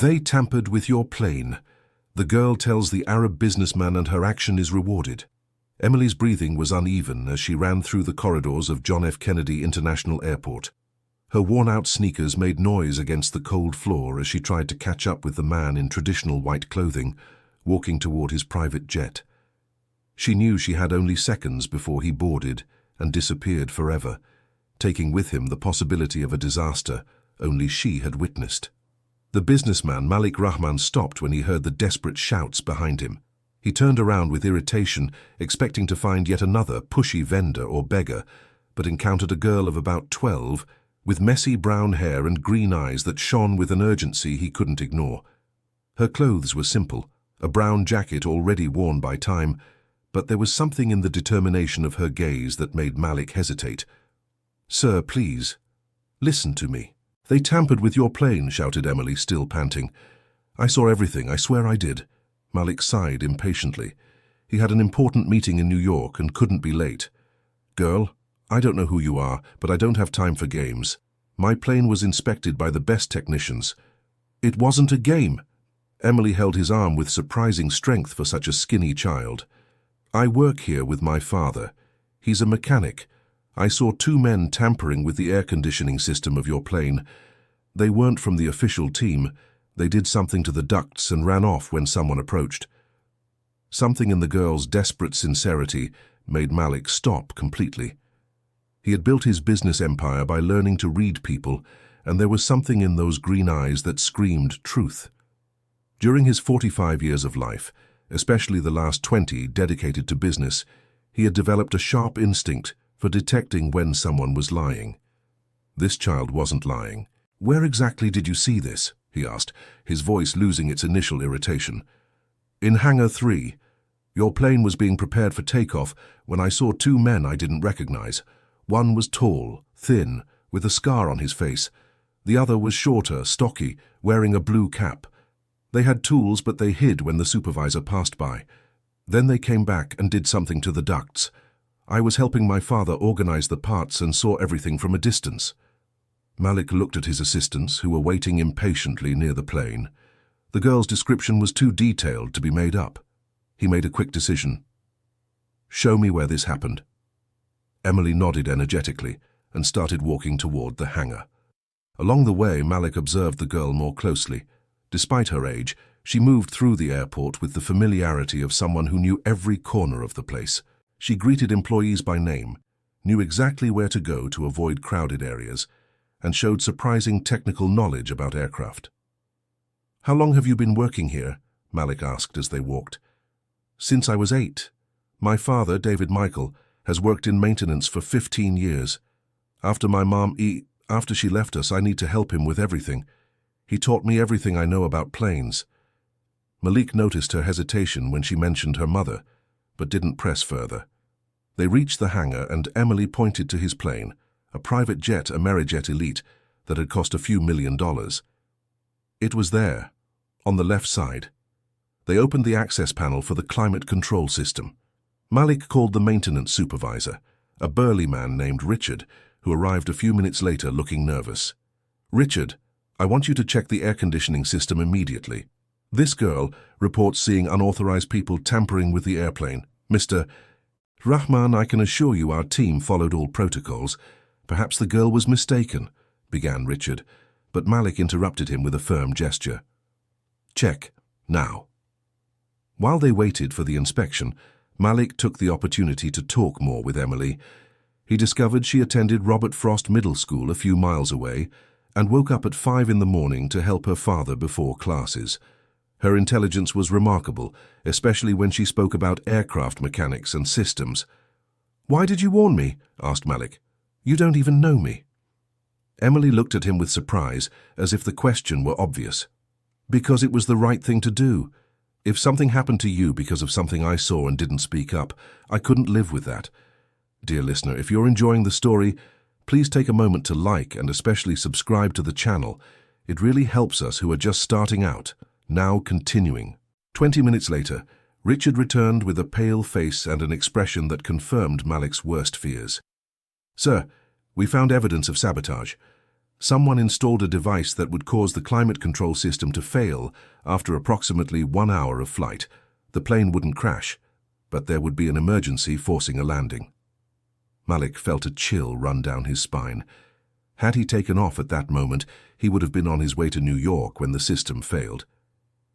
They tampered with your plane. The girl tells the Arab businessman and her action is rewarded. Emily's breathing was uneven as she ran through the corridors of John F. Kennedy International Airport. Her worn-out sneakers made noise against the cold floor as she tried to catch up with the man in traditional white clothing, walking toward his private jet. She knew she had only seconds before he boarded and disappeared forever, taking with him the possibility of a disaster only she had witnessed. The businessman Malik Rahman stopped when he heard the desperate shouts behind him. He turned around with irritation, expecting to find yet another pushy vendor or beggar, but encountered a girl of about 12 with messy brown hair and green eyes that shone with an urgency he couldn't ignore. Her clothes were simple, a brown jacket already worn by time, but there was something in the determination of her gaze that made Malik hesitate. "Sir, please, listen to me." "They tampered with your plane," shouted Emily, still panting. "I saw everything, I swear I did." Malik sighed impatiently. He had an important meeting in New York and couldn't be late. "Girl, I don't know who you are, but I don't have time for games. My plane was inspected by the best technicians." "It wasn't a game." Emily held his arm with surprising strength for such a skinny child. "I work here with my father. He's a mechanic. I saw 2 men tampering with the air conditioning system of your plane. They weren't from the official team. They did something to the ducts and ran off when someone approached." Something in the girl's desperate sincerity made Malik stop completely. He had built his business empire by learning to read people, and there was something in those green eyes that screamed truth. During his 45 years of life, especially the last 20 dedicated to business, he had developed a sharp instinct for detecting when someone was lying. This child wasn't lying. "Where exactly did you see this?" he asked, his voice losing its initial irritation. "In Hangar 3. Your plane was being prepared for takeoff when I saw 2 men I didn't recognize. One was tall, thin, with a scar on his face. The other was shorter, stocky, wearing a blue cap. They had tools, but they hid when the supervisor passed by. Then they came back and did something to the ducts. I was helping my father organize the parts and saw everything from a distance." Malik looked at his assistants, who were waiting impatiently near the plane. The girl's description was too detailed to be made up. He made a quick decision. "Show me where this happened." Emily nodded energetically and started walking toward the hangar. Along the way, Malik observed the girl more closely. Despite her age, she moved through the airport with the familiarity of someone who knew every corner of the place. She greeted employees by name, knew exactly where to go to avoid crowded areas, and showed surprising technical knowledge about aircraft. "How long have you been working here?" Malik asked as they walked. "Since I was 8. My father, David Michael, has worked in maintenance for 15 years. After my mom after she left us, I need to help him with everything. He taught me everything I know about planes." Malik noticed her hesitation when she mentioned her mother, but didn't press further. They reached the hangar and Emily pointed to his plane, a private jet, Amerijet Elite, that had cost a few $1,000,000. It was there, on the left side. They opened the access panel for the climate control system. Malik called the maintenance supervisor, a burly man named Richard, who arrived a few minutes later looking nervous. "Richard, I want you to check the air conditioning system immediately. This girl reports seeing unauthorized people tampering with the airplane. Mr. Rahman, I can assure you our team followed all protocols. Perhaps the girl was mistaken," began Richard, but Malik interrupted him with a firm gesture. "Check, now." While they waited for the inspection, Malik took the opportunity to talk more with Emily. He discovered she attended Robert Frost Middle School a few miles away and woke up at 5 in the morning to help her father before classes. Her intelligence was remarkable, especially when she spoke about aircraft mechanics and systems. "Why did you warn me?" asked Malik. "You don't even know me." Emily looked at him with surprise, as if the question were obvious. "Because it was the right thing to do. If something happened to you because of something I saw and didn't speak up, I couldn't live with that." Dear listener, if you're enjoying the story, please take a moment to like and especially subscribe to the channel. It really helps us who are just starting out. Now continuing. 20 minutes later, Richard returned with a pale face and an expression that confirmed Malik's worst fears. "Sir, we found evidence of sabotage. Someone installed a device that would cause the climate control system to fail after approximately 1 hour of flight. The plane wouldn't crash, but there would be an emergency forcing a landing. Malik felt a chill run down his spine. Had he taken off at that moment, he would have been on his way to New York when the system failed.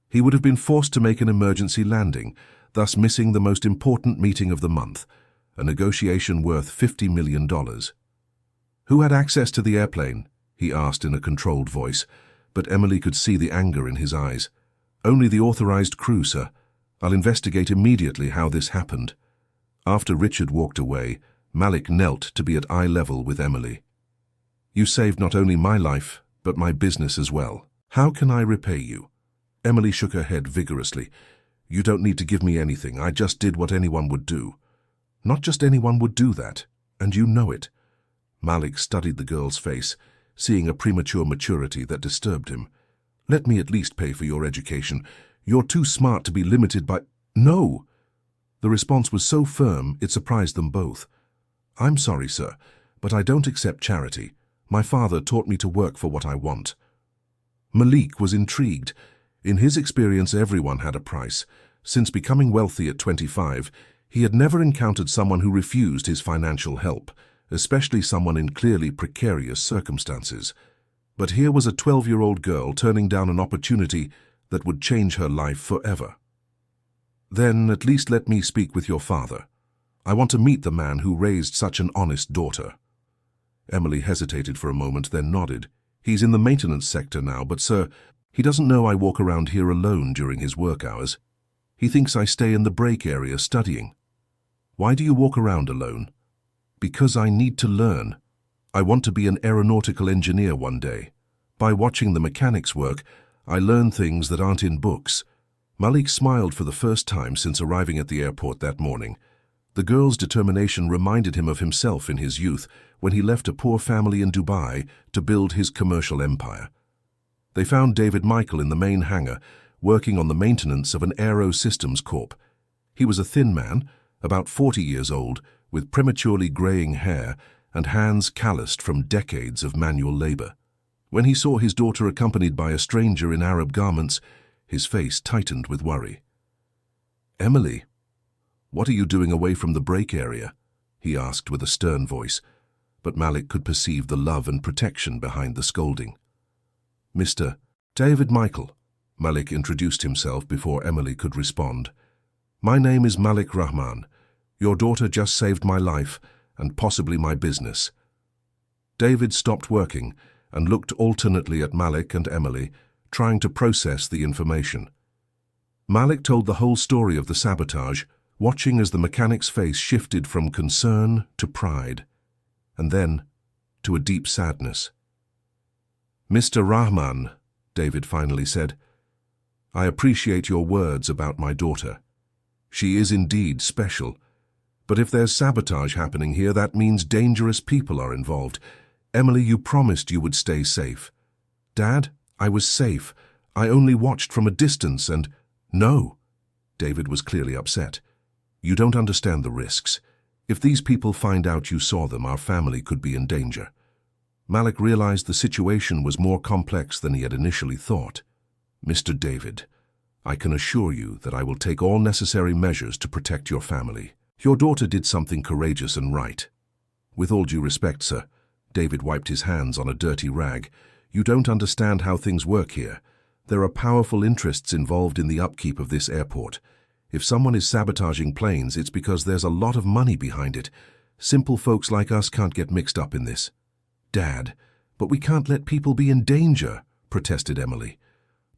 He would have been forced to make an emergency landing, thus missing the most important meeting of the month, a negotiation worth $50 million. "Who had access to the airplane?" he asked in a controlled voice, but Emily could see the anger in his eyes. "Only the authorized crew, sir. I'll investigate immediately how this happened." After Richard walked away, Malik knelt to be at eye level with Emily. "You saved not only my life, but my business as well. How can I repay you?" Emily shook her head vigorously. "You don't need to give me anything. I just did what anyone would do." "Not just anyone would do that, and you know it." Malik studied the girl's face, seeing a premature maturity that disturbed him. "Let me at least pay for your education. You're too smart to be limited by—" "No!" The response was so firm it surprised them both. "I'm sorry, sir, but I don't accept charity. My father taught me to work for what I want." Malik was intrigued. In his experience, everyone had a price. Since becoming wealthy at 25, he had never encountered someone who refused his financial help, especially someone in clearly precarious circumstances. But here was a 12-year-old girl turning down an opportunity that would change her life forever. "Then at least let me speak with your father. I want to meet the man who raised such an honest daughter." Emily hesitated for a moment, then nodded. "He's in the maintenance sector now, but sir, he doesn't know I walk around here alone during his work hours. He thinks I stay in the break area studying." "Why do you walk around alone?" "Because I need to learn. I want to be an aeronautical engineer one day. By watching the mechanics work, I learn things that aren't in books." Malik smiled for the first time since arriving at the airport that morning. The girl's determination reminded him of himself in his youth, when he left a poor family in Dubai to build his commercial empire. They found David Michael in the main hangar, working on the maintenance of an Aero Systems Corp. He was a thin man, about 40 years old, with prematurely graying hair and hands calloused from decades of manual labor. When he saw his daughter accompanied by a stranger in Arab garments, his face tightened with worry. "Emily, what are you doing away from the break area?" he asked with a stern voice, but Malik could perceive the love and protection behind the scolding. "Mr. David Michael," Malik introduced himself before Emily could respond. "My name is Malik Rahman. Your daughter just saved my life and possibly my business." David stopped working and looked alternately at Malik and Emily, trying to process the information. Malik told the whole story of the sabotage, watching as the mechanic's face shifted from concern to pride, and then to a deep sadness. "Mr. Rahman," David finally said, "I appreciate your words about my daughter. She is indeed special. But if there's sabotage happening here, that means dangerous people are involved. Emily, you promised you would stay safe." "Dad, I was safe. I only watched from a distance and—" "No." David was clearly upset. "You don't understand the risks. If these people find out you saw them, our family could be in danger." Malik realized the situation was more complex than he had initially thought. "Mr. David, I can assure you that I will take all necessary measures to protect your family. Your daughter did something courageous and right." "With all due respect, sir," David wiped his hands on a dirty rag, "you don't understand how things work here. There are powerful interests involved in the upkeep of this airport. If someone is sabotaging planes, it's because there's a lot of money behind it. Simple folks like us can't get mixed up in this." "Dad, but we can't let people be in danger," protested Emily.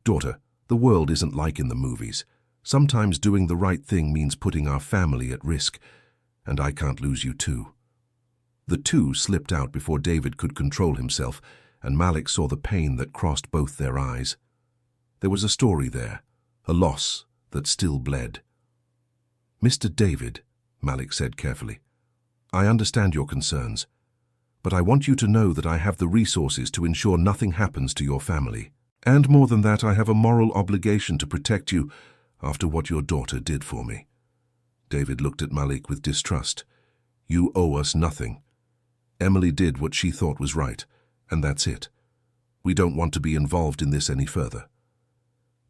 "Daughter, the world isn't like in the movies. Sometimes doing the right thing means putting our family at risk, and I can't lose you too." The two slipped out before David could control himself, and Malik saw the pain that crossed both their eyes. There was a story there, a loss that still bled. "Mr. David," Malik said carefully, "I understand your concerns, but I want you to know that I have the resources to ensure nothing happens to your family. And more than that, I have a moral obligation to protect you after what your daughter did for me." David looked at Malik with distrust. "You owe us nothing. Emily did what she thought was right, and that's it. We don't want to be involved in this any further."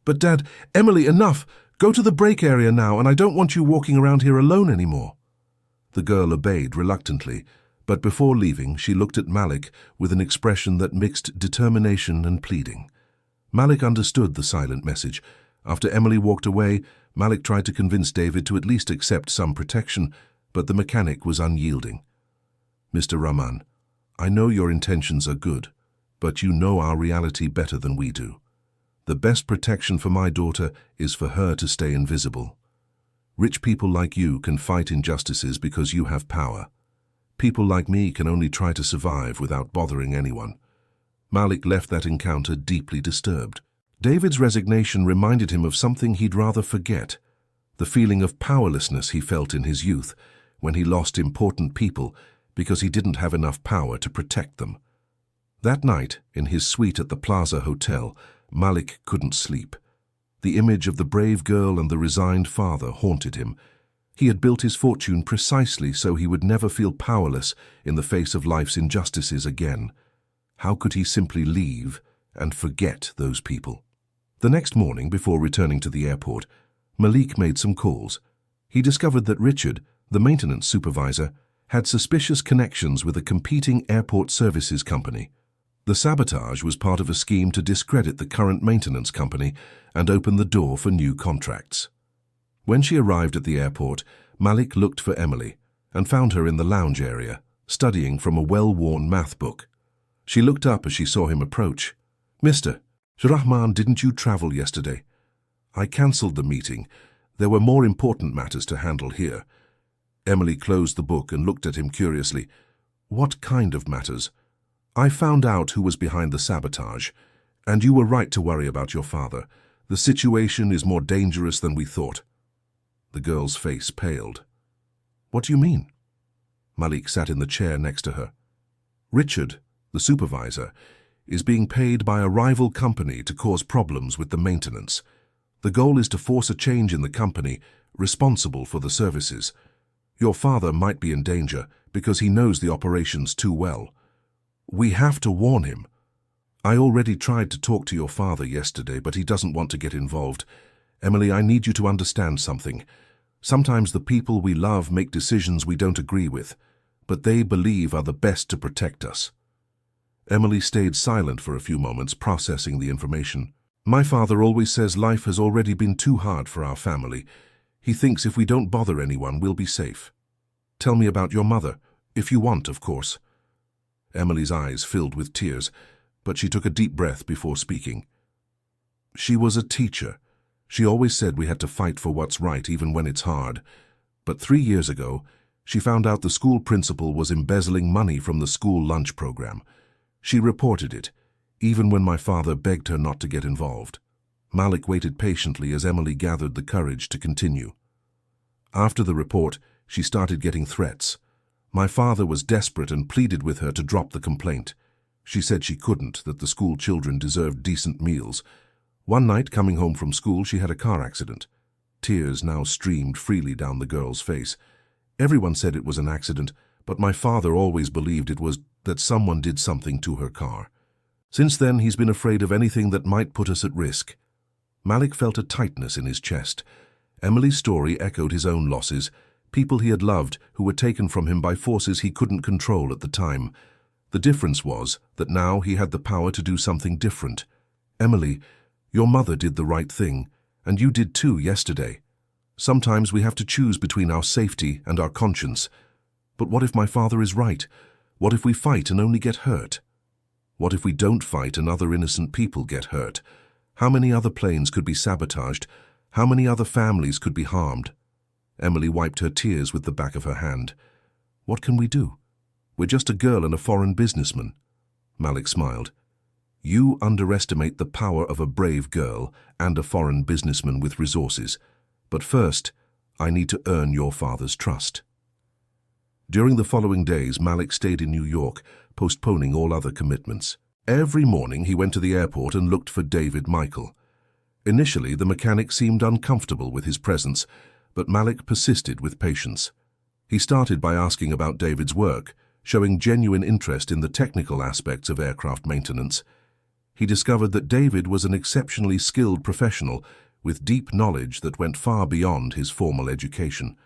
"But Dad, Emily, enough! Go to the break area now, and I don't want you walking around here alone anymore." The girl obeyed reluctantly, but before leaving, she looked at Malik with an expression that mixed determination and pleading. Malik understood the silent message. After Emily walked away, Malik tried to convince David to at least accept some protection, but the mechanic was unyielding. "Mr. Rahman, I know your intentions are good, but you know our reality better than we do. The best protection for my daughter is for her to stay invisible. Rich people like you can fight injustices because you have power. People like me can only try to survive without bothering anyone." Malik left that encounter deeply disturbed. David's resignation reminded him of something he'd rather forget, the feeling of powerlessness he felt in his youth when he lost important people because he didn't have enough power to protect them. That night, in his suite at the Plaza Hotel, Malik couldn't sleep. The image of the brave girl and the resigned father haunted him. He had built his fortune precisely so he would never feel powerless in the face of life's injustices again. How could he simply leave and forget those people? The next morning, before returning to the airport, Malik made some calls. He discovered that Richard, the maintenance supervisor, had suspicious connections with a competing airport services company. The sabotage was part of a scheme to discredit the current maintenance company and open the door for new contracts. When she arrived at the airport, Malik looked for Emily and found her in the lounge area, studying from a well-worn math book. She looked up as she saw him approach. "Mr. Rahman, didn't you travel yesterday?" "I cancelled the meeting. There were more important matters to handle here." Emily closed the book and looked at him curiously. "What kind of matters?" "I found out who was behind the sabotage, and you were right to worry about your father. The situation is more dangerous than we thought." The girl's face paled. "What do you mean?" Malik sat in the chair next to her. "Richard, the supervisor, is being paid by a rival company to cause problems with the maintenance. The goal is to force a change in the company responsible for the services. Your father might be in danger because he knows the operations too well. We have to warn him. I already tried to talk to your father yesterday, but he doesn't want to get involved. Emily, I need you to understand something. Sometimes the people we love make decisions we don't agree with, but they believe are the best to protect us." Emily stayed silent for a few moments, processing the information. "My father always says life has already been too hard for our family. He thinks if we don't bother anyone, we'll be safe. Tell me about your mother, if you want, of course." Emily's eyes filled with tears, but she took a deep breath before speaking. "She was a teacher. She always said we had to fight for what's right, even when it's hard. But 3 years ago, she found out the school principal was embezzling money from the school lunch program. She reported it, even when my father begged her not to get involved." Malik waited patiently as Emily gathered the courage to continue. "After the report, she started getting threats. My father was desperate and pleaded with her to drop the complaint. She said she couldn't, that the school children deserved decent meals. One night, coming home from school, she had a car accident. Tears now streamed freely down the girl's face. Everyone said it was an accident, but my father always believed it was that someone did something to her car. Since then, he's been afraid of anything that might put us at risk." Malik felt a tightness in his chest. Emily's story echoed his own losses, people he had loved who were taken from him by forces he couldn't control at the time. The difference was that now he had the power to do something different. "Emily, your mother did the right thing, and you did too yesterday. Sometimes we have to choose between our safety and our conscience. But what if my father is right? What if we fight and only get hurt? What if we don't fight and other innocent people get hurt? How many other planes could be sabotaged? How many other families could be harmed?" Emily wiped her tears with the back of her hand. "What can we do? We're just a girl and a foreign businessman." Malik smiled. "You underestimate the power of a brave girl and a foreign businessman with resources. But first, I need to earn your father's trust." During the following days, Malik stayed in New York, postponing all other commitments. Every morning he went to the airport and looked for David Michael. Initially, the mechanic seemed uncomfortable with his presence, but Malik persisted with patience. He started by asking about David's work, showing genuine interest in the technical aspects of aircraft maintenance. He discovered that David was an exceptionally skilled professional with deep knowledge that went far beyond his formal education.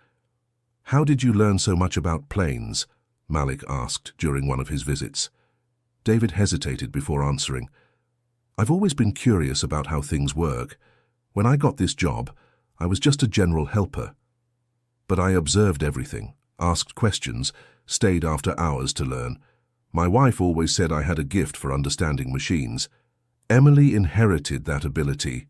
"How did you learn so much about planes?" Malik asked during one of his visits. David hesitated before answering. "I've always been curious about how things work. When I got this job, I was just a general helper. But I observed everything, asked questions, stayed after hours to learn. My wife always said I had a gift for understanding machines. Emily inherited that ability."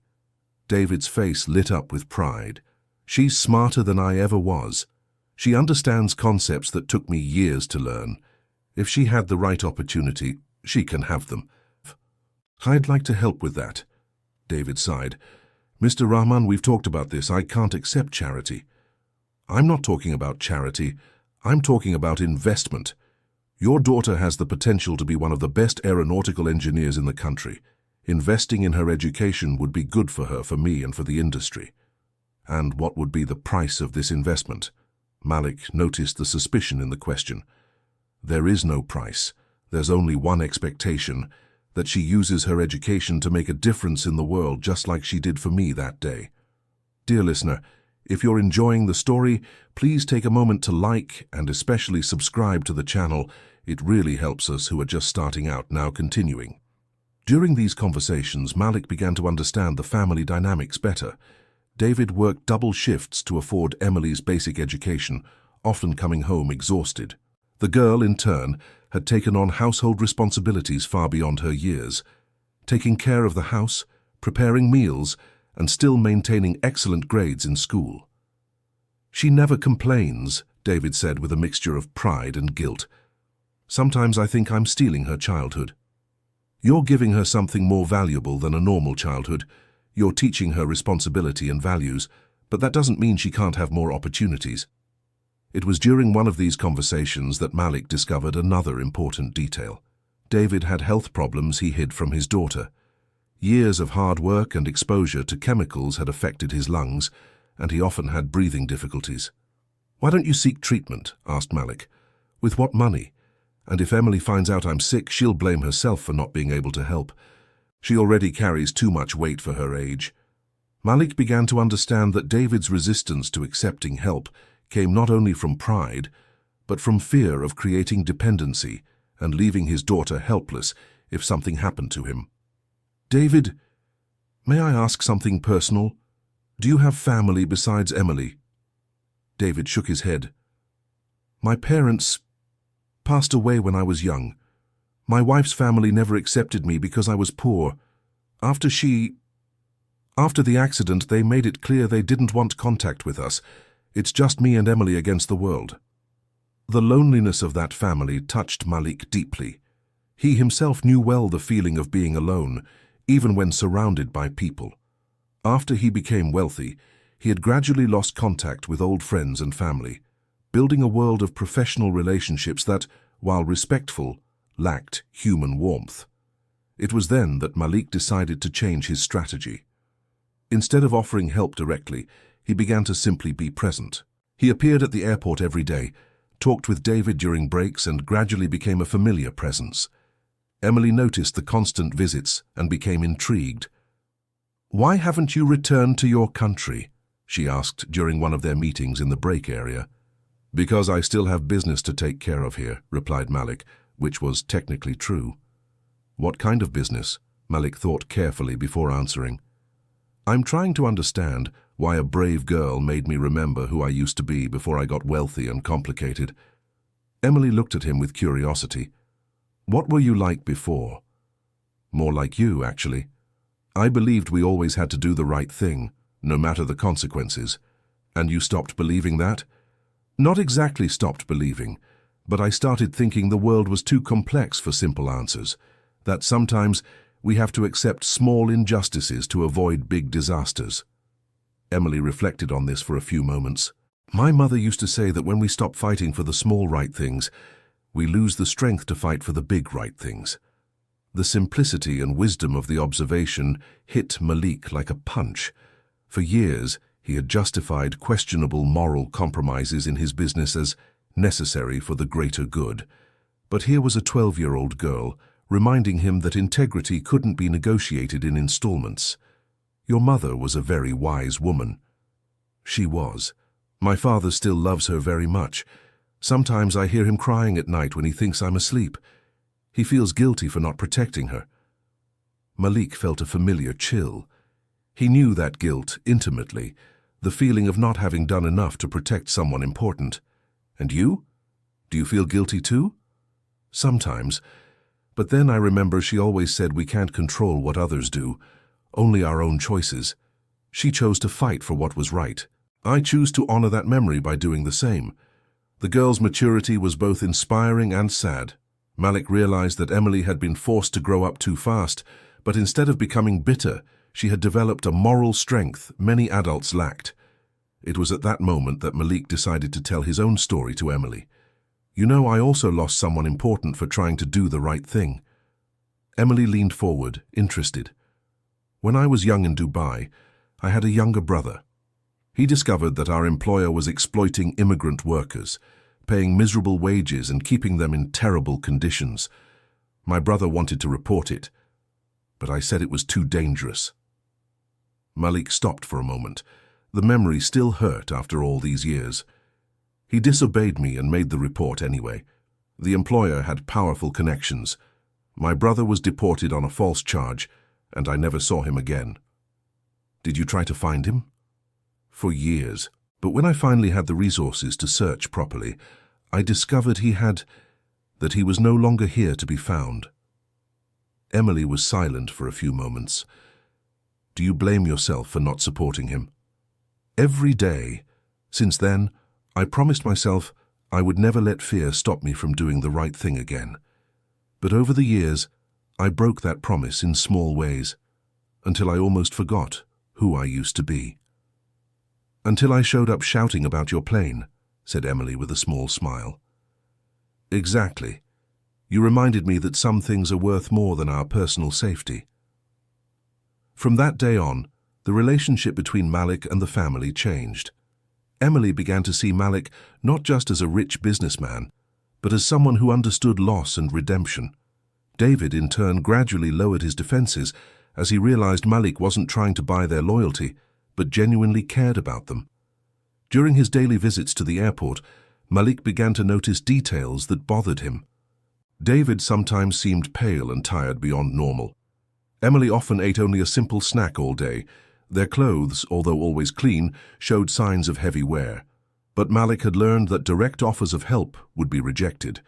David's face lit up with pride. "She's smarter than I ever was. She understands concepts that took me years to learn. If she had the right opportunity, she can have them." "I'd like to help with that," David sighed. "Mr. Rahman, we've talked about this. I can't accept charity." "I'm not talking about charity. I'm talking about investment. Your daughter has the potential to be one of the best aeronautical engineers in the country. Investing in her education would be good for her, for me, and for the industry." "And what would be the price of this investment?" Malik noticed the suspicion in the question. "There is no price. There's only one expectation, that she uses her education to make a difference in the world just like she did for me that day." Dear listener, if you're enjoying the story, please take a moment to like and especially subscribe to the channel. It really helps us who are just starting out. Now continuing. During these conversations, Malik began to understand the family dynamics better. David worked double shifts to afford Emily's basic education, often coming home exhausted. The girl, in turn, had taken on household responsibilities far beyond her years, taking care of the house, preparing meals, and still maintaining excellent grades in school. "She never complains," David said with a mixture of pride and guilt. "Sometimes I think I'm stealing her childhood." "You're giving her something more valuable than a normal childhood. You're teaching her responsibility and values, but that doesn't mean she can't have more opportunities." It was during one of these conversations that Malik discovered another important detail. David had health problems he hid from his daughter. Years of hard work and exposure to chemicals had affected his lungs, and he often had breathing difficulties. "Why don't you seek treatment?" asked Malik. "With what money? And if Emily finds out I'm sick, she'll blame herself for not being able to help. She already carries too much weight for her age." Malik began to understand that David's resistance to accepting help came not only from pride, but from fear of creating dependency and leaving his daughter helpless if something happened to him. "David, may I ask something personal? Do you have family besides Emily?" David shook his head. "My parents passed away when I was young. My wife's family never accepted me because I was poor. After the accident, they made it clear they didn't want contact with us. It's just me and Emily against the world." The loneliness of that family touched Malik deeply. He himself knew well the feeling of being alone, even when surrounded by people. After he became wealthy, he had gradually lost contact with old friends and family, building a world of professional relationships that, while respectful, lacked human warmth. It was then that Malik decided to change his strategy. Instead of offering help directly, he began to simply be present. He appeared at the airport every day, talked with David during breaks, and gradually became a familiar presence. Emily noticed the constant visits and became intrigued. "Why haven't you returned to your country?" she asked during one of their meetings in the break area. "Because I still have business to take care of here," replied Malik, which was technically true. "What kind of business?" Malik thought carefully before answering. "I'm trying to understand why a brave girl made me remember who I used to be before I got wealthy and complicated." Emily looked at him with curiosity. "What were you like before?" "More like you, actually. I believed we always had to do the right thing, no matter the consequences. And you stopped believing that?" "Not exactly stopped believing, but I started thinking the world was too complex for simple answers, that sometimes we have to accept small injustices to avoid big disasters." Emily reflected on this for a few moments. "My mother used to say that when we stop fighting for the small right things, we lose the strength to fight for the big right things." The simplicity and wisdom of the observation hit Malik like a punch. For years, he had justified questionable moral compromises in his business as necessary for the greater good. But here was a 12-year-old girl, reminding him that integrity couldn't be negotiated in installments. "Your mother was a very wise woman." "She was. My father still loves her very much. Sometimes I hear him crying at night when he thinks I'm asleep. He feels guilty for not protecting her." Malik felt a familiar chill. He knew that guilt intimately, the feeling of not having done enough to protect someone important. "And you? Do you feel guilty too?" "Sometimes. But then I remember she always said we can't control what others do, only our own choices. She chose to fight for what was right. I choose to honor that memory by doing the same." The girl's maturity was both inspiring and sad. Malik realized that Emily had been forced to grow up too fast, but instead of becoming bitter, she had developed a moral strength many adults lacked. It was at that moment that Malik decided to tell his own story to Emily. "You know, I also lost someone important for trying to do the right thing." Emily leaned forward, interested. "When I was young in Dubai, I had a younger brother. He discovered that our employer was exploiting immigrant workers, paying miserable wages and keeping them in terrible conditions. My brother wanted to report it, but I said it was too dangerous." Malik stopped for a moment. The memory still hurt after all these years. "He disobeyed me and made the report anyway. The employer had powerful connections. My brother was deported on a false charge, and I never saw him again." "Did you try to find him?" "For years. But when I finally had the resources to search properly, I discovered that he was no longer here to be found." Emily was silent for a few moments. "Do you blame yourself for not supporting him?" "Every day. Since then, I promised myself I would never let fear stop me from doing the right thing again. But over the years, I broke that promise in small ways, until I almost forgot who I used to be." "Until I showed up shouting about your plane," said Emily with a small smile. "Exactly. You reminded me that some things are worth more than our personal safety." From that day on, the relationship between Malik and the family changed. Emily began to see Malik not just as a rich businessman, but as someone who understood loss and redemption. David, in turn, gradually lowered his defenses as he realized Malik wasn't trying to buy their loyalty, but genuinely cared about them. During his daily visits to the airport, Malik began to notice details that bothered him. David sometimes seemed pale and tired beyond normal. Emily often ate only a simple snack all day. Their clothes, although always clean, showed signs of heavy wear. But Malik had learned that direct offers of help would be rejected,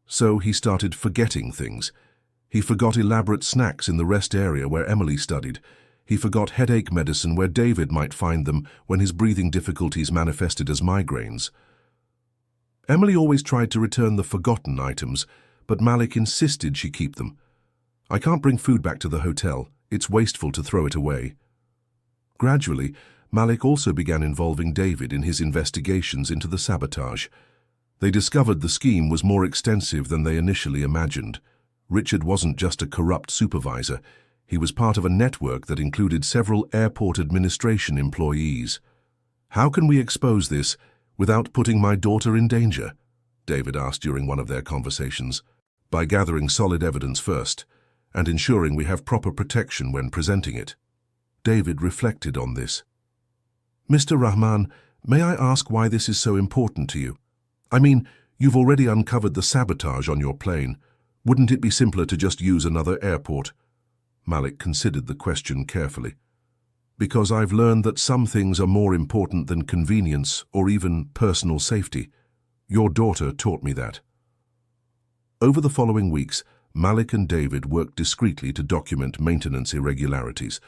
so he started forgetting things. He forgot elaborate snacks in the rest area where Emily studied. He forgot headache medicine where David might find them when his breathing difficulties manifested as migraines. Emily always tried to return the forgotten items, but Malik insisted she keep them. "I can't bring food back to the hotel. It's wasteful to throw it away." Gradually, Malik also began involving David in his investigations into the sabotage. They discovered the scheme was more extensive than they initially imagined. Richard wasn't just a corrupt supervisor. He was part of a network that included several airport administration employees. "How can we expose this without putting my daughter in danger?" David asked during one of their conversations. "By gathering solid evidence first, and ensuring we have proper protection when presenting it." David reflected on this. "Mr. Rahman, may I ask why this is so important to you? I mean, you've already uncovered the sabotage on your plane. Wouldn't it be simpler to just use another airport?" Malik considered the question carefully. "Because I've learned that some things are more important than convenience or even personal safety. Your daughter taught me that." Over the following weeks, Malik and David worked discreetly to document maintenance irregularities.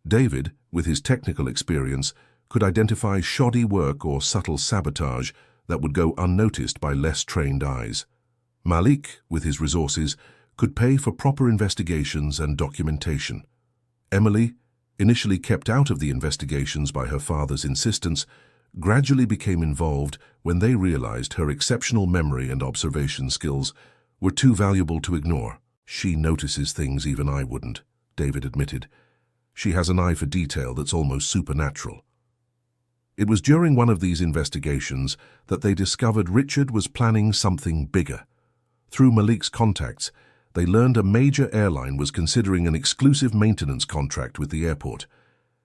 David, with his technical experience, could identify shoddy work or subtle sabotage that would go unnoticed by less trained eyes. Malik, with his resources, could pay for proper investigations and documentation. Emily, initially kept out of the investigations by her father's insistence, gradually became involved when they realized her exceptional memory and observation skills were too valuable to ignore. "She notices things even I wouldn't," David admitted. "She has an eye for detail that's almost supernatural." It was during one of these investigations that they discovered Richard was planning something bigger. Through Malik's contacts, they learned a major airline was considering an exclusive maintenance contract with the airport.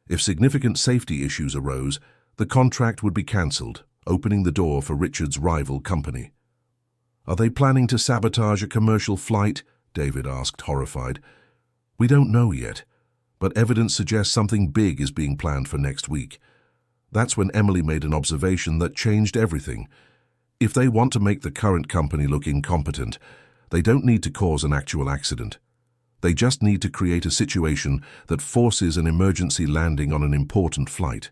If significant safety issues arose, the contract would be cancelled, opening the door for Richard's rival company. "Are they planning to sabotage a commercial flight?" David asked, horrified. "We don't know yet, but evidence suggests something big is being planned for next week." That's when Emily made an observation that changed everything. If they want to make the current company look incompetent, they don't need to cause an actual accident. They just need to create a situation that forces an emergency landing on an important flight.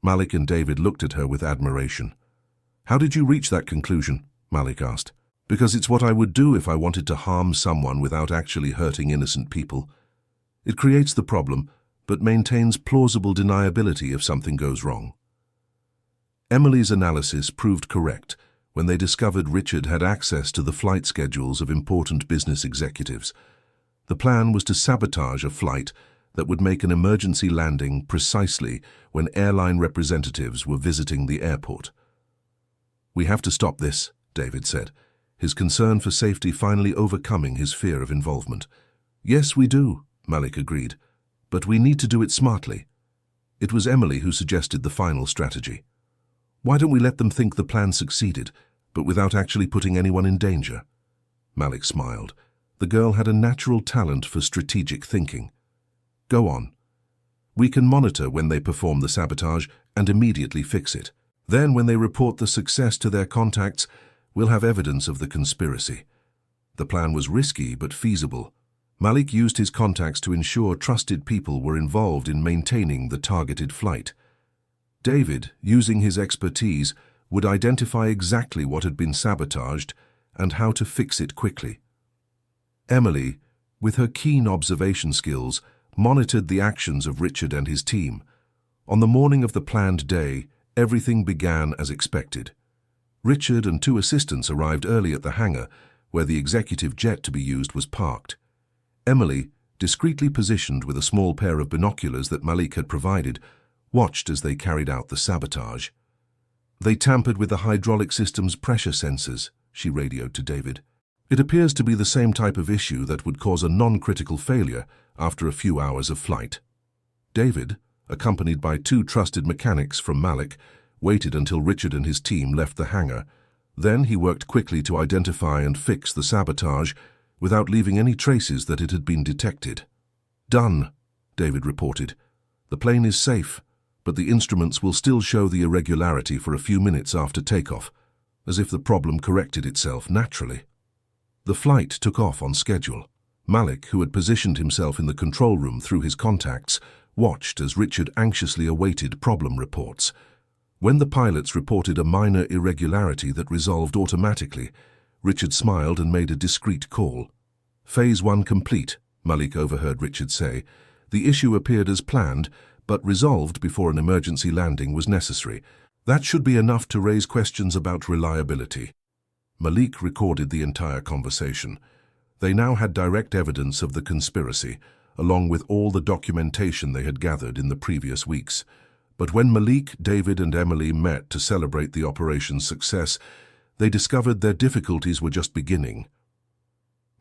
Malik and David looked at her with admiration. "How did you reach that conclusion?" Malik asked. "Because it's what I would do if I wanted to harm someone without actually hurting innocent people. It creates the problem, but maintains plausible deniability if something goes wrong." Emily's analysis proved correct when they discovered Richard had access to the flight schedules of important business executives. The plan was to sabotage a flight that would make an emergency landing precisely when airline representatives were visiting the airport. "We have to stop this," David said, his concern for safety finally overcoming his fear of involvement. "Yes, we do," Malik agreed, "but we need to do it smartly." It was Emily who suggested the final strategy. "Why don't we let them think the plan succeeded, but without actually putting anyone in danger?" Malik smiled. The girl had a natural talent for strategic thinking. "Go on. We can monitor when they perform the sabotage and immediately fix it. Then, when they report the success to their contacts, we'll have evidence of the conspiracy." The plan was risky but feasible. Malik used his contacts to ensure trusted people were involved in maintaining the targeted flight. David, using his expertise, would identify exactly what had been sabotaged and how to fix it quickly. Emily, with her keen observation skills, monitored the actions of Richard and his team. On the morning of the planned day, everything began as expected. Richard and 2 assistants arrived early at the hangar, where the executive jet to be used was parked. Emily, discreetly positioned with a small pair of binoculars that Malik had provided, watched as they carried out the sabotage. "They tampered with the hydraulic system's pressure sensors," she radioed to David. "It appears to be the same type of issue that would cause a non-critical failure after a few hours of flight." David, accompanied by 2 trusted mechanics from Malik, waited until Richard and his team left the hangar. Then he worked quickly to identify and fix the sabotage without leaving any traces that it had been detected. "Done," David reported. "The plane is safe, but the instruments will still show the irregularity for a few minutes after takeoff, as if the problem corrected itself naturally." The flight took off on schedule. Malik, who had positioned himself in the control room through his contacts, watched as Richard anxiously awaited problem reports. When the pilots reported a minor irregularity that resolved automatically, Richard smiled and made a discreet call. "Phase 1 complete," Malik overheard Richard say. "The issue appeared as planned, but resolved before an emergency landing was necessary. That should be enough to raise questions about reliability." Malik recorded the entire conversation. They now had direct evidence of the conspiracy, along with all the documentation they had gathered in the previous weeks. But when Malik, David, and Emily met to celebrate the operation's success, they discovered their difficulties were just beginning.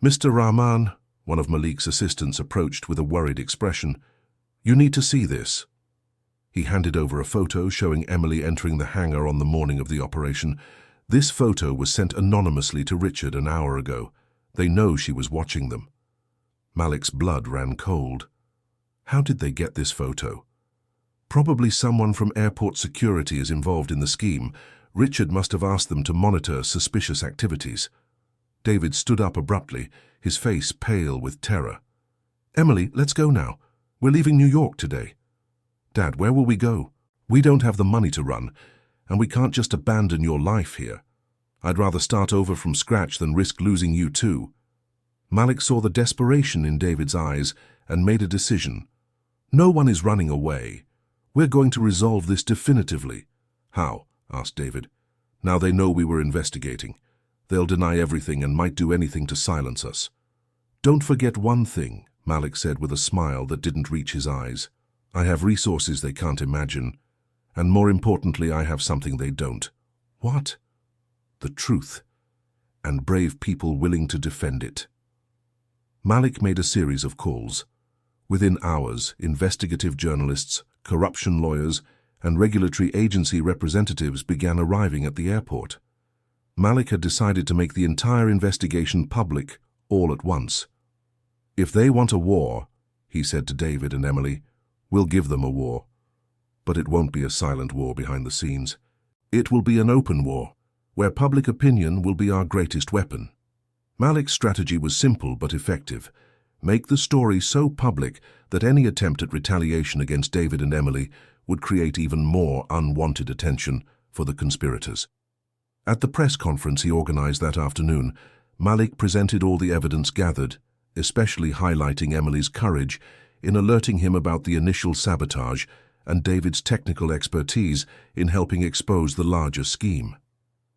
"Mr. Rahman," one of Malik's assistants approached with a worried expression, "you need to see this." He handed over a photo showing Emily entering the hangar on the morning of the operation. This photo was sent anonymously to Richard an hour ago. They know she was watching them. Malik's blood ran cold. How did they get this photo? Probably someone from airport security is involved in the scheme. Richard must have asked them to monitor suspicious activities. David stood up abruptly, his face pale with terror. "Emily, let's go now. We're leaving New York today." "Dad, where will we go? We don't have the money to run, and we can't just abandon your life here. I'd rather start over from scratch than risk losing you too." Malik saw the desperation in David's eyes and made a decision. "No one is running away. We're going to resolve this definitively." "How?" asked David. "Now they know we were investigating. They'll deny everything and might do anything to silence us." "Don't forget one thing," Malik said with a smile that didn't reach his eyes. "I have resources they can't imagine, and more importantly, I have something they don't." "What?" "The truth, and brave people willing to defend it." Malik made a series of calls. Within hours, investigative journalists, corruption lawyers, and regulatory agency representatives began arriving at the airport. Malik had decided to make the entire investigation public all at once. "If they want a war," he said to David and Emily, "we'll give them a war. But it won't be a silent war behind the scenes. It will be an open war, where public opinion will be our greatest weapon." Malik's strategy was simple but effective. Make the story so public that any attempt at retaliation against David and Emily would create even more unwanted attention for the conspirators. At the press conference he organized that afternoon, Malik presented all the evidence gathered, especially highlighting Emily's courage in alerting him about the initial sabotage and David's technical expertise in helping expose the larger scheme.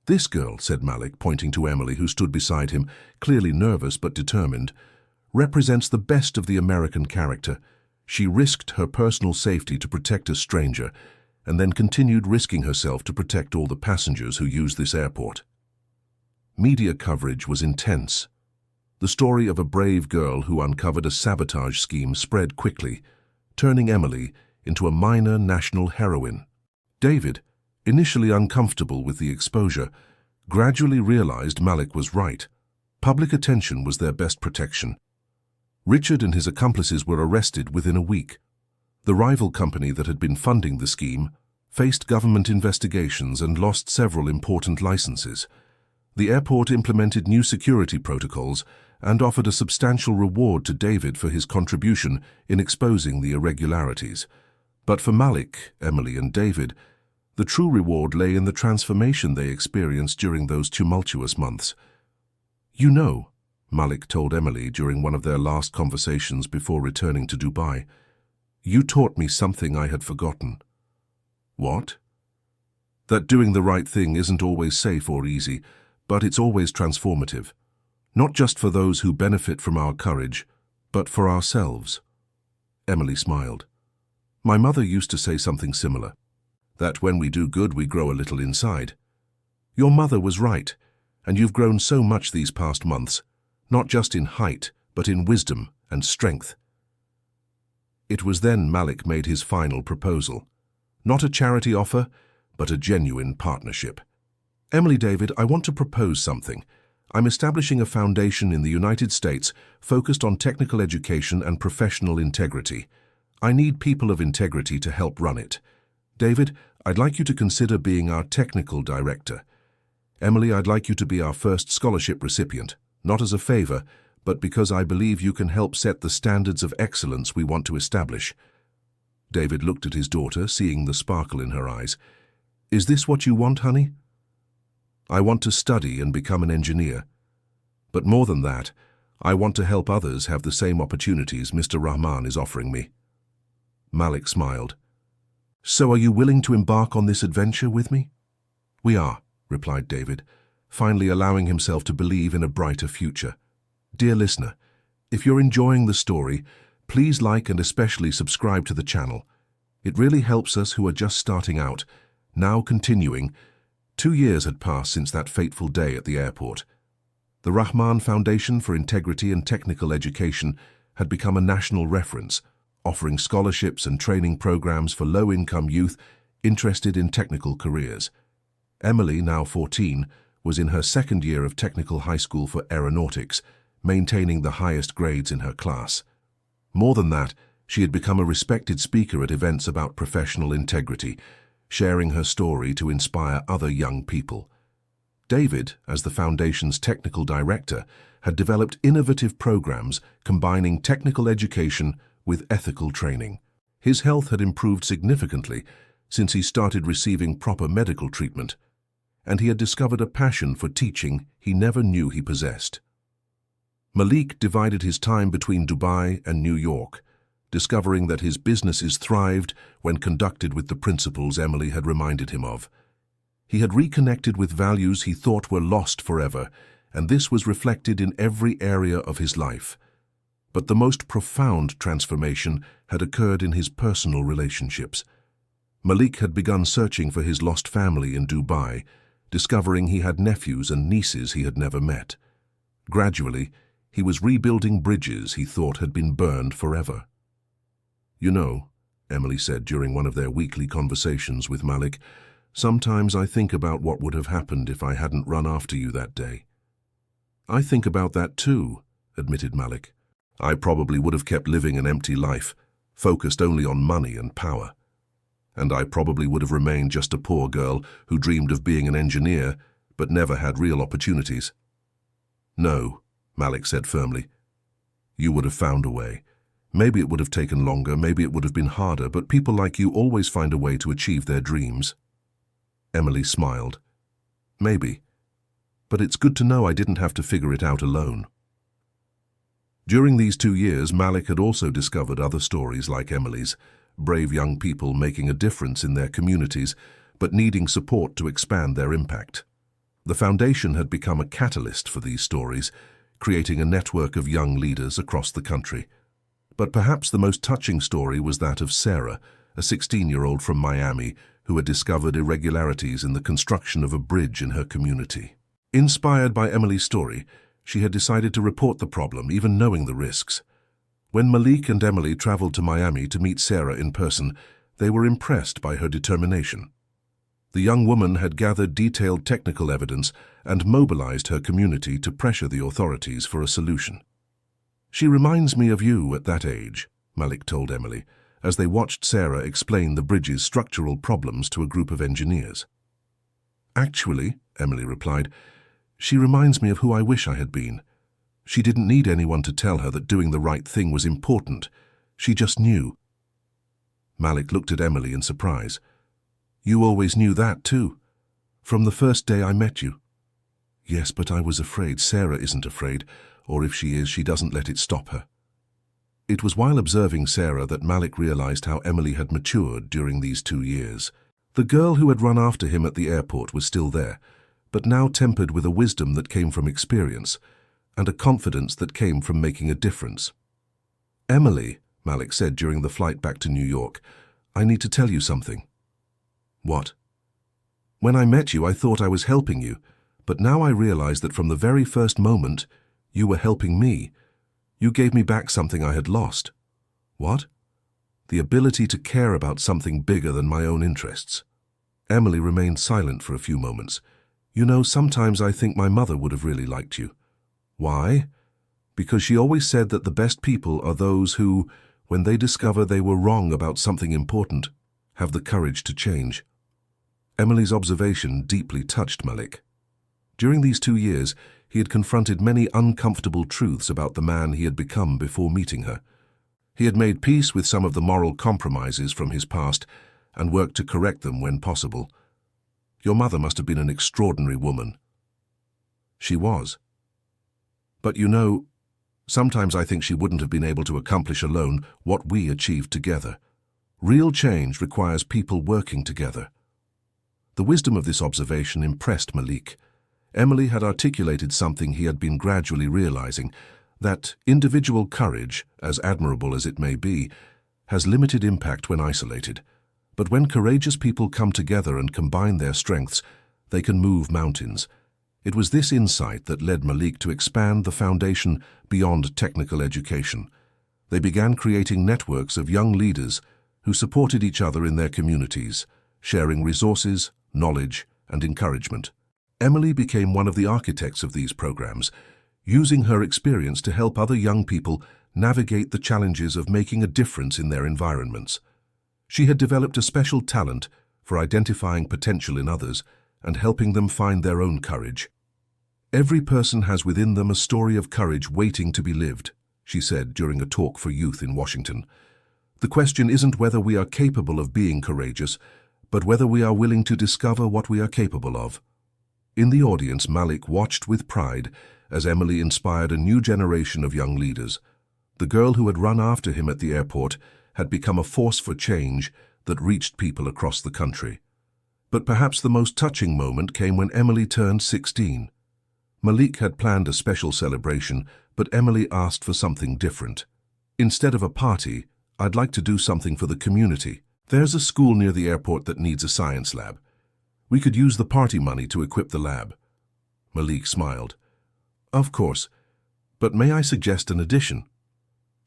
"This girl," said Malik, pointing to Emily, who stood beside him, clearly nervous but determined, "represents the best of the American character. She risked her personal safety to protect a stranger, and then continued risking herself to protect all the passengers who use this airport." Media coverage was intense. The story of a brave girl who uncovered a sabotage scheme spread quickly, turning Emily into a minor national heroine. David, initially uncomfortable with the exposure, gradually realized Malik was right. Public attention was their best protection. Richard and his accomplices were arrested within a week. The rival company that had been funding the scheme faced government investigations and lost several important licenses. The airport implemented new security protocols and offered a substantial reward to David for his contribution in exposing the irregularities. But for Malik, Emily, and David, the true reward lay in the transformation they experienced during those tumultuous months. "You know," Malik told Emily during one of their last conversations before returning to Dubai, "you taught me something I had forgotten." "What?" "That doing the right thing isn't always safe or easy, but it's always transformative. Not just for those who benefit from our courage, but for ourselves." Emily smiled. "My mother used to say something similar, that when we do good we grow a little inside. Your mother was right, and you've grown so much these past months, not just in height, but in wisdom and strength." It was then Malik made his final proposal. Not a charity offer, but a genuine partnership. "Emily, David, I want to propose something. I'm establishing a foundation in the United States focused on technical education and professional integrity. I need people of integrity to help run it. David, I'd like you to consider being our technical director. Emily, I'd like you to be our first scholarship recipient, not as a favor, but because I believe you can help set the standards of excellence we want to establish." David looked at his daughter, seeing the sparkle in her eyes. "Is this what you want, honey?" "I want to study and become an engineer. But more than that, I want to help others have the same opportunities Mr. Rahman is offering me." Malik smiled. "So are you willing to embark on this adventure with me?" "We are," replied David, finally allowing himself to believe in a brighter future. Dear listener, if you're enjoying the story, please like and especially subscribe to the channel. It really helps us who are just starting out. Now continuing, 2 years had passed since that fateful day at the airport. The Rahman Foundation for Integrity and Technical Education had become a national reference, offering scholarships and training programs for low-income youth interested in technical careers. Emily, now 14, was in her second year of technical high school for aeronautics, maintaining the highest grades in her class. More than that, she had become a respected speaker at events about professional integrity, sharing her story to inspire other young people. David, as the Foundation's technical director, had developed innovative programs combining technical education with ethical training. His health had improved significantly since he started receiving proper medical treatment, and he had discovered a passion for teaching he never knew he possessed. Malik divided his time between Dubai and New York, discovering that his businesses thrived when conducted with the principles Emily had reminded him of. He had reconnected with values he thought were lost forever, and this was reflected in every area of his life. But the most profound transformation had occurred in his personal relationships. Malik had begun searching for his lost family in Dubai, discovering he had nephews and nieces he had never met. Gradually, He was rebuilding bridges he thought had been burned forever. "You know," Emily said during one of their weekly conversations with Malik, "sometimes I think about what would have happened if I hadn't run after you that day." "I think about that too," admitted Malik. "I probably would have kept living an empty life, focused only on money and power. And I probably would have remained just a poor girl who dreamed of being an engineer but never had real opportunities." "No," Malik said firmly. "You would have found a way. Maybe it would have taken longer, maybe it would have been harder, but people like you always find a way to achieve their dreams." Emily smiled. "Maybe. But it's good to know I didn't have to figure it out alone." During these 2 years, Malik had also discovered other stories like Emily's, brave young people making a difference in their communities, but needing support to expand their impact. The foundation had become a catalyst for these stories, creating a network of young leaders across the country. But perhaps the most touching story was that of Sarah, a 16-year-old from Miami who had discovered irregularities in the construction of a bridge in her community. Inspired by Emily's story, she had decided to report the problem, even knowing the risks. When Malik and Emily traveled to Miami to meet Sarah in person, they were impressed by her determination. The young woman had gathered detailed technical evidence and mobilized her community to pressure the authorities for a solution. "She reminds me of you at that age," Malik told Emily, as they watched Sarah explain the bridge's structural problems to a group of engineers. "Actually," Emily replied, "she reminds me of who I wish I had been. She didn't need anyone to tell her that doing the right thing was important. She just knew." Malik looked at Emily in surprise. "You always knew that too? From the first day I met you?" "Yes, but I was afraid. Sarah isn't afraid, or if she is, she doesn't let it stop her." It was while observing Sarah that Malik realized how Emily had matured during these 2 years. The girl who had run after him at the airport was still there, but now tempered with a wisdom that came from experience, and a confidence that came from making a difference. "Emily," Malik said during the flight back to New York, "I need to tell you something." "What?" "When I met you, I thought I was helping you, but now I realize that from the very first moment, you were helping me. You gave me back something I had lost." "What?" "The ability to care about something bigger than my own interests." Emily remained silent for a few moments. "You know, sometimes I think my mother would have really liked you." "Why?" "Because she always said that the best people are those who, when they discover they were wrong about something important, have the courage to change." Emily's observation deeply touched Malik. During these 2 years, he had confronted many uncomfortable truths about the man he had become before meeting her. He had made peace with some of the moral compromises from his past and worked to correct them when possible. "Your mother must have been an extraordinary woman." "She was. But you know, sometimes I think she wouldn't have been able to accomplish alone what we achieved together. Real change requires people working together." The wisdom of this observation impressed Malik. Emily had articulated something he had been gradually realizing, that individual courage, as admirable as it may be, has limited impact when isolated. But when courageous people come together and combine their strengths, they can move mountains. It was this insight that led Malik to expand the foundation beyond technical education. They began creating networks of young leaders who supported each other in their communities, sharing resources, knowledge, and encouragement. Emily became one of the architects of these programs, using her experience to help other young people navigate the challenges of making a difference in their environments. She had developed a special talent for identifying potential in others and helping them find their own courage. "Every person has within them a story of courage waiting to be lived," she said during a talk for youth in Washington. "The question isn't whether we are capable of being courageous, but whether we are willing to discover what we are capable of." In the audience, Malik watched with pride as Emily inspired a new generation of young leaders. The girl who had run after him at the airport had become a force for change that reached people across the country. But perhaps the most touching moment came when Emily turned 16. Malik had planned a special celebration, but Emily asked for something different. "Instead of a party, I'd like to do something for the community. There's a school near the airport that needs a science lab. We could use the party money to equip the lab." Malik smiled. "Of course, But may I suggest an addition?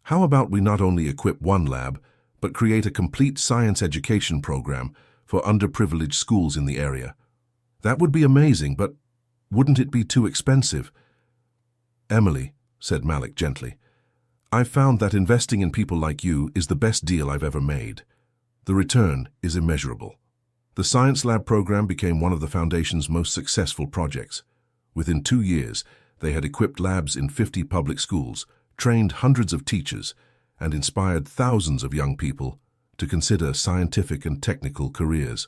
How about we not only equip one lab, but create a complete science education program for underprivileged schools in the area? That would be amazing, but wouldn't it be too expensive? Emily, said Malik gently, I've found that investing in people like you is the best deal I've ever made. The return is immeasurable. The Science Lab program became one of the Foundation's most successful projects. Within 2 years, they had equipped labs in 50 public schools, trained hundreds of teachers, and inspired thousands of young people to consider scientific and technical careers.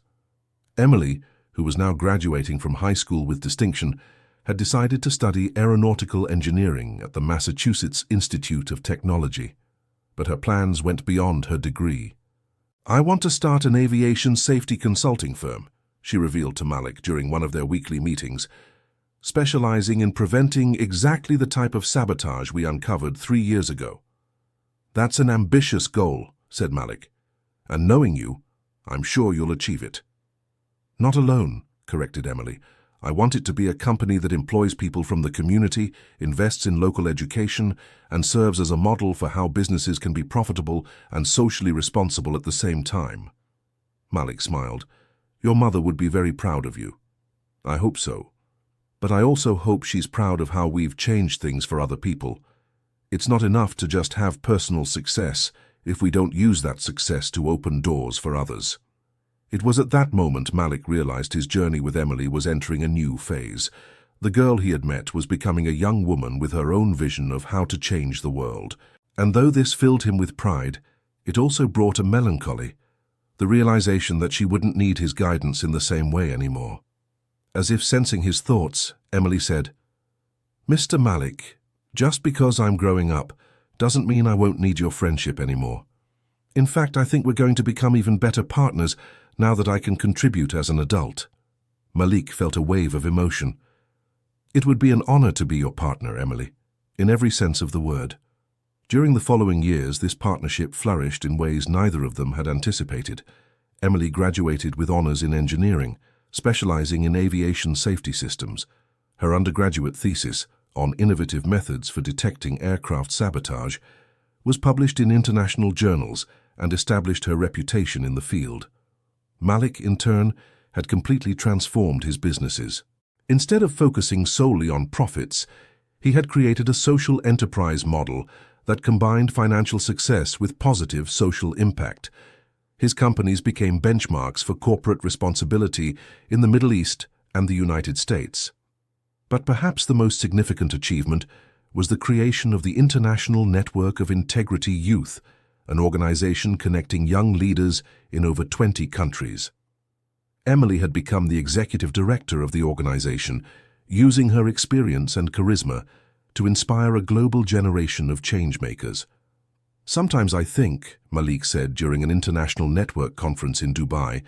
Emily, who was now graduating from high school with distinction, had decided to study aeronautical engineering at the Massachusetts Institute of Technology. But her plans went beyond her degree. I want to start an aviation safety consulting firm, she revealed to Malik during one of their weekly meetings, specializing in preventing exactly the type of sabotage we uncovered 3 years ago. That's an ambitious goal, said Malik, and knowing you, I'm sure you'll achieve it. Not alone, corrected Emily. I want it to be a company that employs people from the community, invests in local education, and serves as a model for how businesses can be profitable and socially responsible at the same time. Malik smiled. Your mother would be very proud of you. I hope so. But I also hope she's proud of how we've changed things for other people. It's not enough to just have personal success if we don't use that success to open doors for others. It was at that moment Malik realized his journey with Emily was entering a new phase. The girl he had met was becoming a young woman with her own vision of how to change the world. And though this filled him with pride, it also brought a melancholy, the realization that she wouldn't need his guidance in the same way anymore. As if sensing his thoughts, Emily said, Mr. Malik, just because I'm growing up doesn't mean I won't need your friendship anymore. In fact, I think we're going to become even better partners now that I can contribute as an adult. Malik felt a wave of emotion. It would be an honor to be your partner, Emily, in every sense of the word. During the following years, this partnership flourished in ways neither of them had anticipated. Emily graduated with honors in engineering, specializing in aviation safety systems. Her undergraduate thesis on innovative methods for detecting aircraft sabotage was published in international journals and established her reputation in the field. Malik, in turn, had completely transformed his businesses. Instead of focusing solely on profits, he had created a social enterprise model that combined financial success with positive social impact. His companies became benchmarks for corporate responsibility in the Middle East and the United States. But perhaps the most significant achievement was the creation of the International Network of Integrity Youth, an organization connecting young leaders in over 20 countries. Emily had become the executive director of the organization, using her experience and charisma to inspire a global generation of changemakers. Sometimes I think, Malik said during an international network conference in Dubai,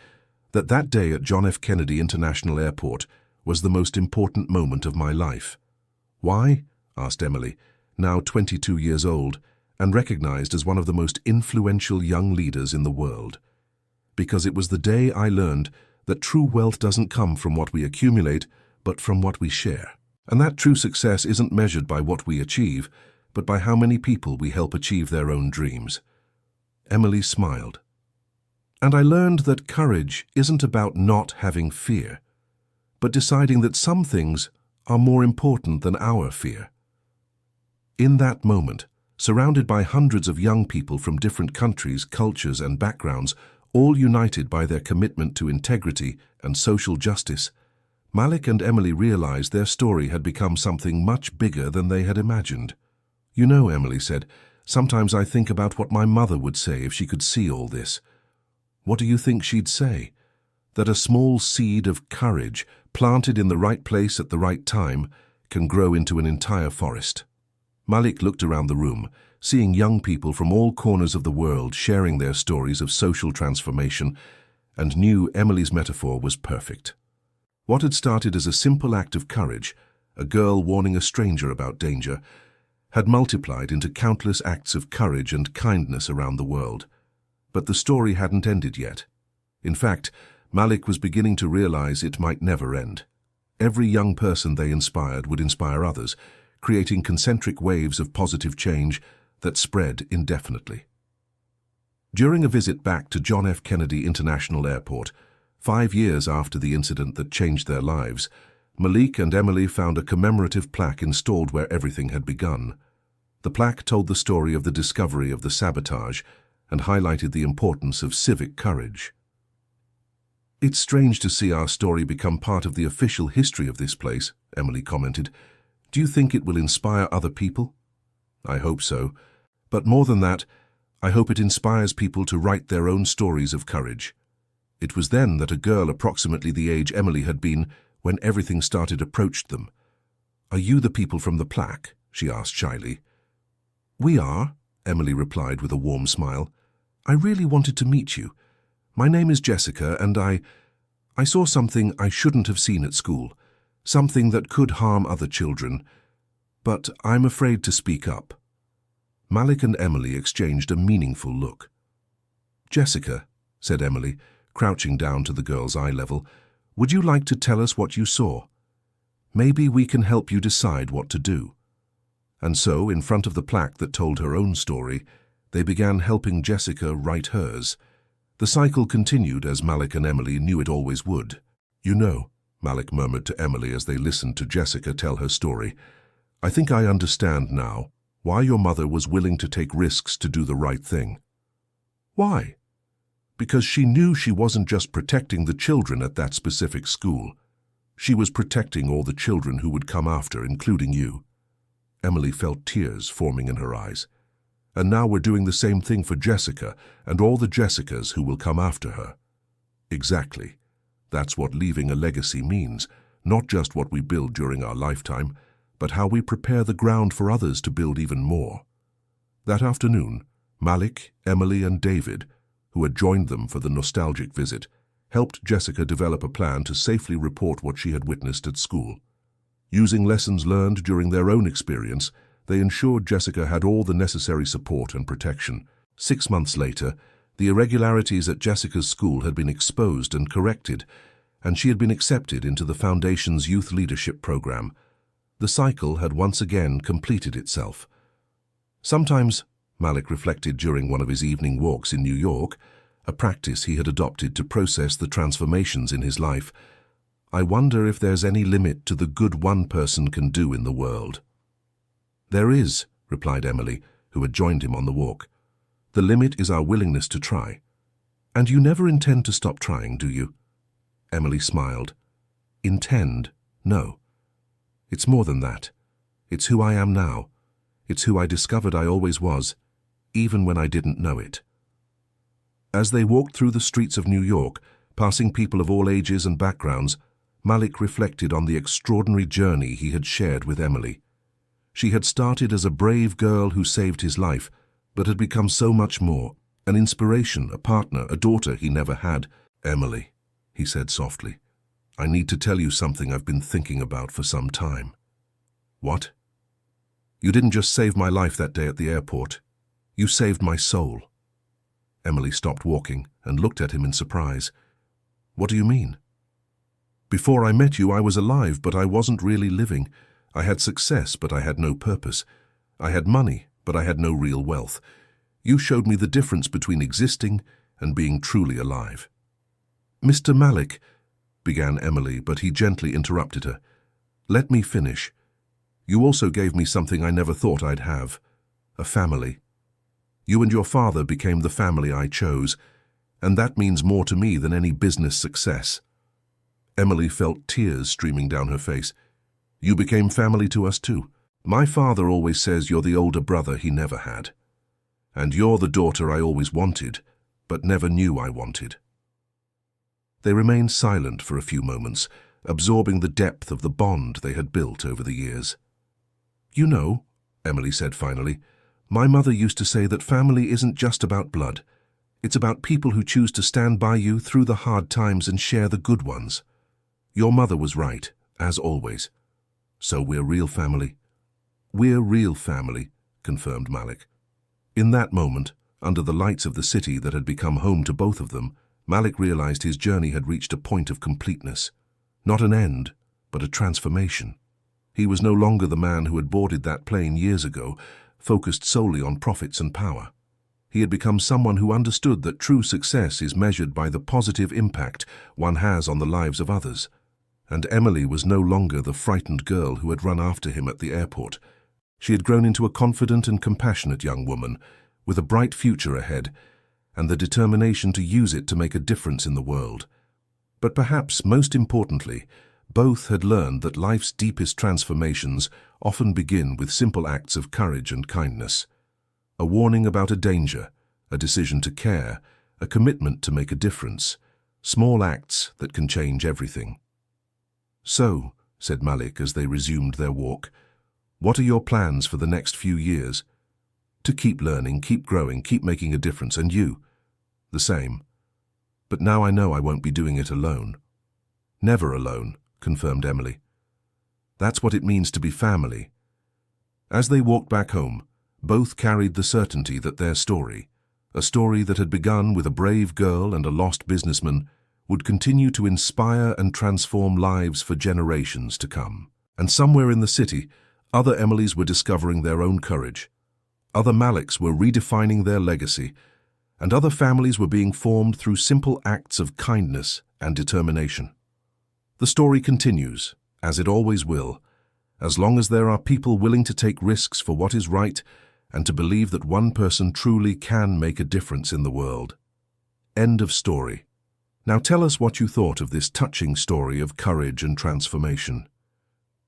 that day at John F. Kennedy International Airport was the most important moment of my life. Why? Asked Emily, now 22 years old, and recognized as one of the most influential young leaders in the world. Because it was the day I learned that true wealth doesn't come from what we accumulate, but from what we share. And that true success isn't measured by what we achieve, but by how many people we help achieve their own dreams. Emily smiled. And I learned that courage isn't about not having fear, but deciding that some things are more important than our fear. In that moment, surrounded by hundreds of young people from different countries, cultures, and backgrounds, all united by their commitment to integrity and social justice, Malik and Emily realized their story had become something much bigger than they had imagined. You know, Emily said, sometimes I think about what my mother would say if she could see all this. What do you think she'd say? That a small seed of courage, planted in the right place at the right time, can grow into an entire forest. Malik looked around the room, seeing young people from all corners of the world sharing their stories of social transformation, and knew Emily's metaphor was perfect. What had started as a simple act of courage, a girl warning a stranger about danger, had multiplied into countless acts of courage and kindness around the world. But the story hadn't ended yet. In fact, Malik was beginning to realize it might never end. Every young person they inspired would inspire others, creating concentric waves of positive change that spread indefinitely. During a visit back to John F. Kennedy International Airport, 5 years after the incident that changed their lives, Malik and Emily found a commemorative plaque installed where everything had begun. The plaque told the story of the discovery of the sabotage and highlighted the importance of civic courage. "It's strange to see our story become part of the official history of this place," Emily commented. "Do you think it will inspire other people?" "I hope so. But more than that, I hope it inspires people to write their own stories of courage." It was then that a girl approximately the age Emily had been when everything started approached them. "Are you the people from the plaque?" she asked shyly. "We are," Emily replied with a warm smile. "I really wanted to meet you. My name is Jessica, and I saw something I shouldn't have seen at school, something that could harm other children, but I'm afraid to speak up." Malik and Emily exchanged a meaningful look. "Jessica," said Emily, crouching down to the girl's eye level, "would you like to tell us what you saw? Maybe we can help you decide what to do." And so, in front of the plaque that told her own story, they began helping Jessica write hers. The cycle continued as Malik and Emily knew it always would. "You know," Malik murmured to Emily as they listened to Jessica tell her story, "I think I understand now why your mother was willing to take risks to do the right thing." "Why?" "Because she knew she wasn't just protecting the children at that specific school. She was protecting all the children who would come after, including you." Emily felt tears forming in her eyes. "And now we're doing the same thing for Jessica and all the Jessicas who will come after her." "Exactly. That's what leaving a legacy means, not just what we build during our lifetime, but how we prepare the ground for others to build even more." That afternoon, Malik, Emily, and David, who had joined them for the nostalgic visit, helped Jessica develop a plan to safely report what she had witnessed at school. Using lessons learned during their own experience, they ensured Jessica had all the necessary support and protection. 6 months later, the irregularities at Jessica's school had been exposed and corrected, and she had been accepted into the Foundation's youth leadership program. The cycle had once again completed itself. Sometimes, Malik reflected during one of his evening walks in New York, a practice he had adopted to process the transformations in his life, "I wonder if there's any limit to the good one person can do in the world." "There is," replied Emily, who had joined him on the walk. "The limit is our willingness to try." "And you never intend to stop trying, do you?" Emily smiled. "Intend? No. It's more than that. It's who I am now. It's who I discovered I always was, even when I didn't know it." As they walked through the streets of New York, passing people of all ages and backgrounds, Malik reflected on the extraordinary journey he had shared with Emily. She had started as a brave girl who saved his life, but had become so much more, an inspiration, a partner, a daughter he never had. "Emily," he said softly, "I need to tell you something I've been thinking about for some time." "What?" "You didn't just save my life that day at the airport. You saved my soul." Emily stopped walking and looked at him in surprise. "What do you mean?" "Before I met you, I was alive, but I wasn't really living. I had success, but I had no purpose. I had money, but I had no real wealth. You showed me the difference between existing and being truly alive." "Mr. Malik," began Emily, but he gently interrupted her. "Let me finish. You also gave me something I never thought I'd have, a family. You and your father became the family I chose, and that means more to me than any business success." Emily felt tears streaming down her face. "You became family to us too. My father always says you're the older brother he never had. And you're the daughter I always wanted, but never knew I wanted." They remained silent for a few moments, absorbing the depth of the bond they had built over the years. "You know," Emily said finally, "my mother used to say that family isn't just about blood. It's about people who choose to stand by you through the hard times and share the good ones. Your mother was right, as always. So we're real family." "We're real family," confirmed Malik. In that moment, under the lights of the city that had become home to both of them, Malik realized his journey had reached a point of completeness. Not an end, but a transformation. He was no longer the man who had boarded that plane years ago, focused solely on profits and power. He had become someone who understood that true success is measured by the positive impact one has on the lives of others. And Emily was no longer the frightened girl who had run after him at the airport. She had grown into a confident and compassionate young woman, with a bright future ahead, and the determination to use it to make a difference in the world. But perhaps most importantly, both had learned that life's deepest transformations often begin with simple acts of courage and kindness. A warning about a danger, a decision to care, a commitment to make a difference, small acts that can change everything. "So," said Malik as they resumed their walk, "what are your plans for the next few years?" "To keep learning, keep growing, keep making a difference, and you?" "The same. But now I know I won't be doing it alone." "Never alone," confirmed Emily. "That's what it means to be family." As they walked back home, both carried the certainty that their story, a story that had begun with a brave girl and a lost businessman, would continue to inspire and transform lives for generations to come. And somewhere in the city, other Emilys were discovering their own courage. Other Maliks were redefining their legacy, and other families were being formed through simple acts of kindness and determination. The story continues, as it always will, as long as there are people willing to take risks for what is right and to believe that one person truly can make a difference in the world. End of story. Now tell us what you thought of this touching story of courage and transformation.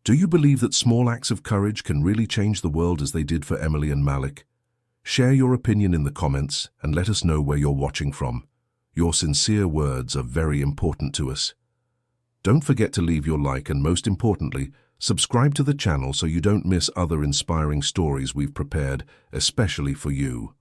Do you believe that small acts of courage can really change the world as they did for Emily and Malik? Share your opinion in the comments and let us know where you're watching from. Your sincere words are very important to us. Don't forget to leave your like and, most importantly, subscribe to the channel so you don't miss other inspiring stories we've prepared, especially for you.